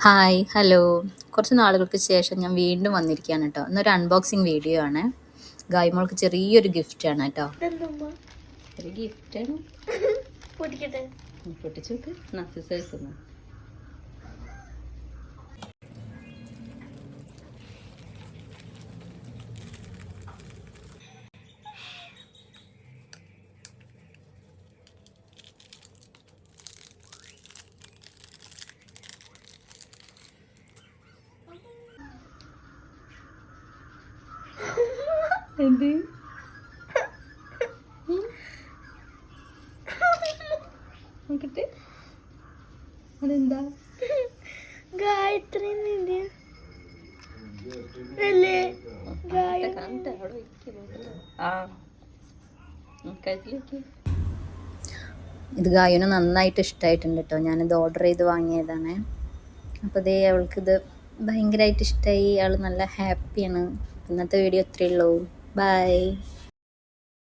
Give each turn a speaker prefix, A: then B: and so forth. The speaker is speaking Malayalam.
A: Hi, hello. കുറച്ച് നാളുകൾക്ക് ശേഷം ഞാൻ വീണ്ടും വന്നിരിക്കുകയാണ് കേട്ടോ. ഇന്നൊരു അൺബോക്സിങ് വീഡിയോ ആണ്. ഗായ്മോൾക്ക് ചെറിയൊരു ഗിഫ്റ്റാണ് കേട്ടോ.
B: ഇതെന്തുമ്മ?
A: ഒരു ഗിഫ്റ്റാണ്.
B: പൊട്ടിക്കട്ടെ.
A: പൊട്ടിച്ചു നോക്ക്. നസസേഴ്സ് ഒന്ന്. എന്ത് നോക്കട്ടെ, അതെന്താ?
B: ഗായത്രി അല്ലേ?
A: ഇത് ഗായുന് നന്നായിട്ട് ഇഷ്ടമായിട്ടുണ്ട് കേട്ടോ. ഞാനിത് ഓർഡർ ചെയ്ത് വാങ്ങിയതാണ്. അപ്പോൾ ഇതേ അവൾക്കിത് ഭയങ്കരമായിട്ട് ഇഷ്ടമായി. അവൾ നല്ല ഹാപ്പിയാണ്. ഇന്നത്തെ വീഡിയോ ഇത്രയേ ഉള്ളൂ. ബൈ.